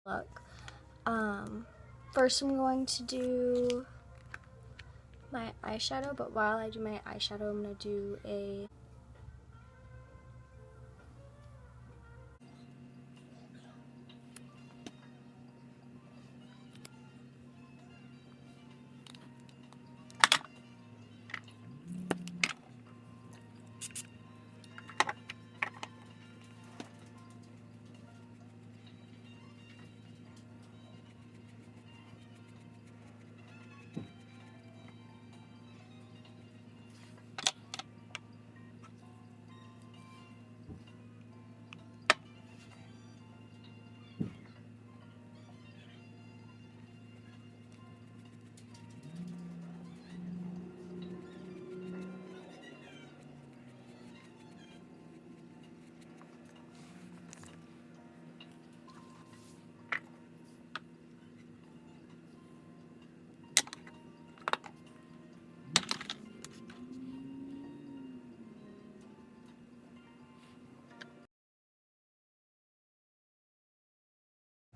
look. First I'm going to do my eyeshadow, but while I do my eyeshadow, I'm going to do a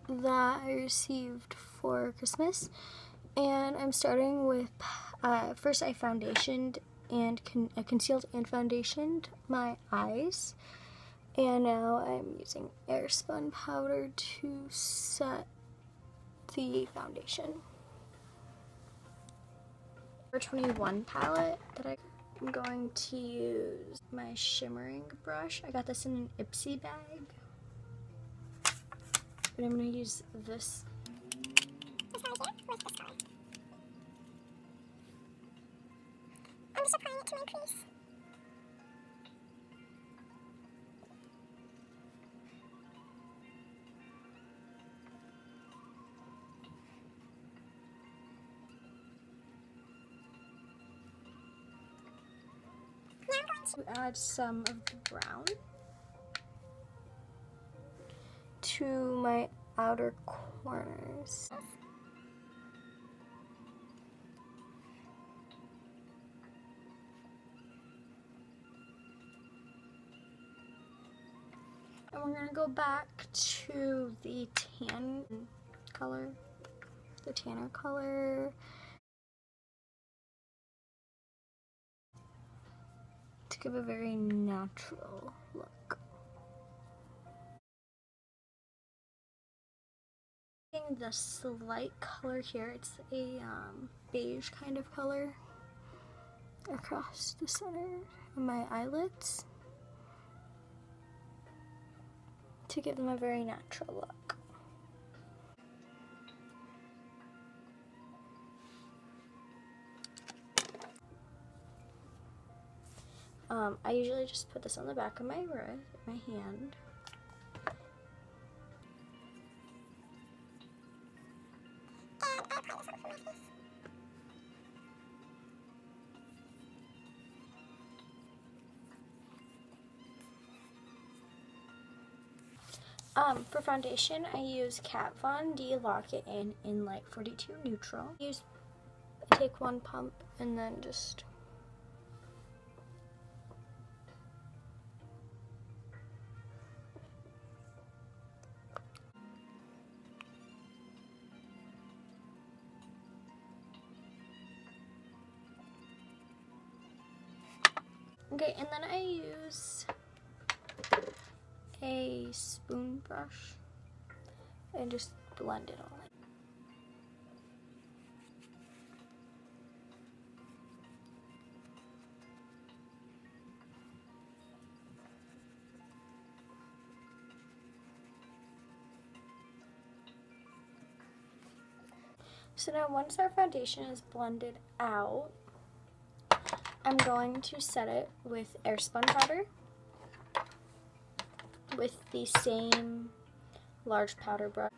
that I received for Christmas, and I'm starting with first I foundationed and concealed and foundationed my eyes, and now I'm using Airspun powder to set the foundation. For 21 palette that I'm going to use my shimmering brush. I got this in an Ipsy bag. But I'm going to use this. I'm just applying it to my crease. Now I'm going to add some of the brown to my outer corners. And we're gonna go back to the tan color, the tanner color, to give a very natural look. The slight color here, it's a beige kind of color across the center of my eyelids to give them a very natural look. I usually just put this on the back of my wrist, my hand. For foundation, I use Kat Von D Lock It in Light 42 Neutral. Take one pump and then just okay, and then I use a spoon brush and just blend it all in. So now once our foundation is blended out, I'm going to set it with Airspun powder with the same large powder brush.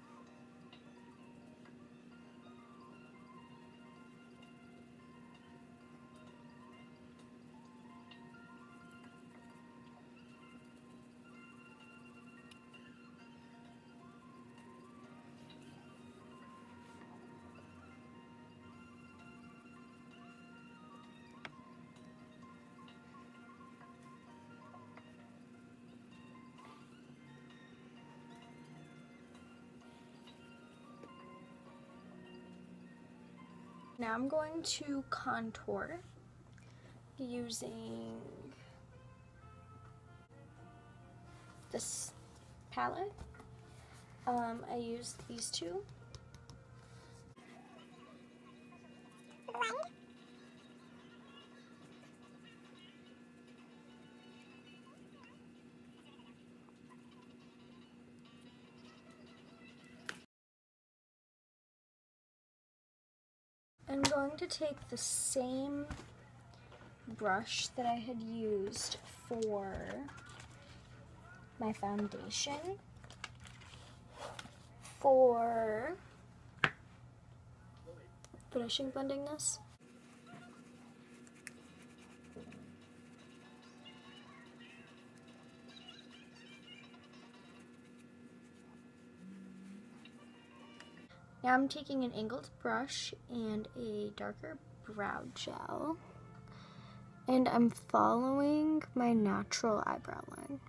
Now I'm going to contour using this palette. I used these two. Blend. I'm going to take the same brush that I had used for my foundation for finishing blending this. Now I'm taking an angled brush and a darker brow gel, and I'm following my natural eyebrow line.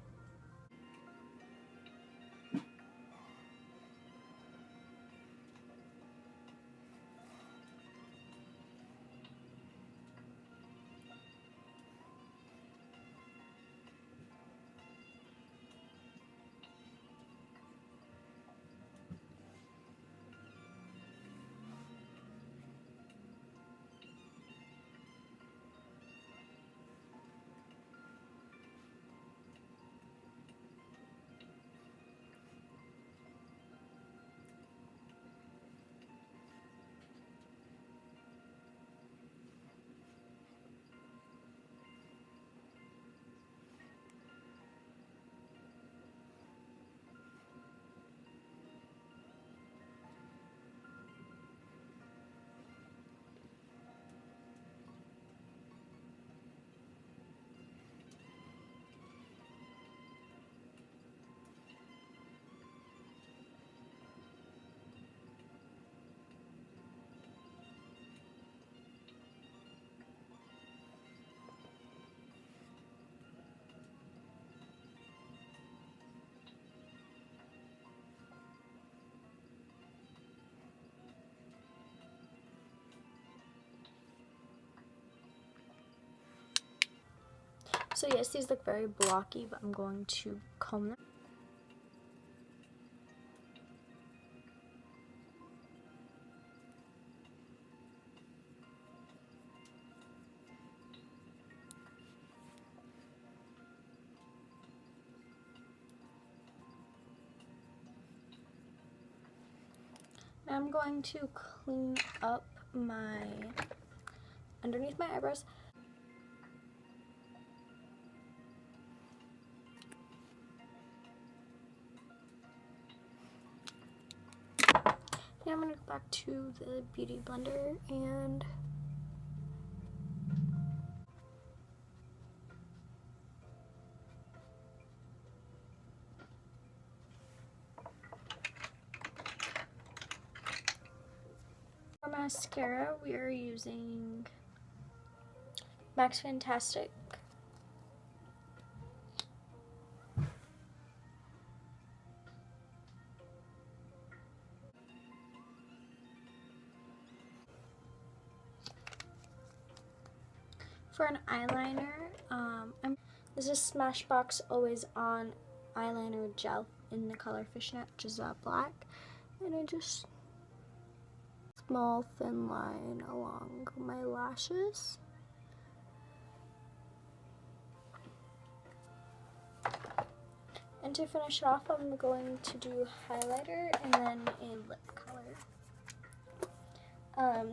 So yes, these look very blocky, but I'm going to comb them. Now I'm going to clean up my underneath my eyebrows. Now I'm going to go back to the Beauty Blender and for mascara we are using Max Fantastic. For an eyeliner, this is Smashbox Always On eyeliner gel in the color Fishnet, which is black, and I just small thin line along my lashes. And to finish off, I'm going to do highlighter and then a lip color.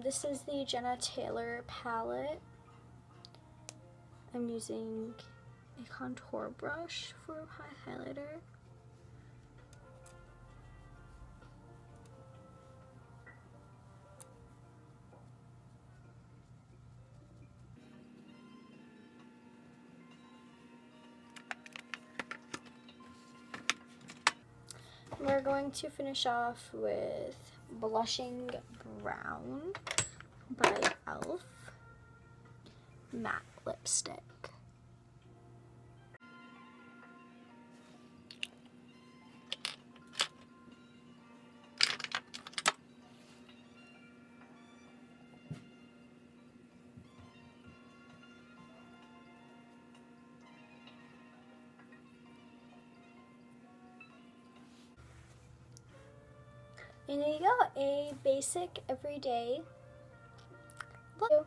This is the Jenna Taylor palette. I'm using a contour brush for my highlighter. We're going to finish off with Blushing Brown by e.l.f. matte lipstick. And there you go, a basic everyday look.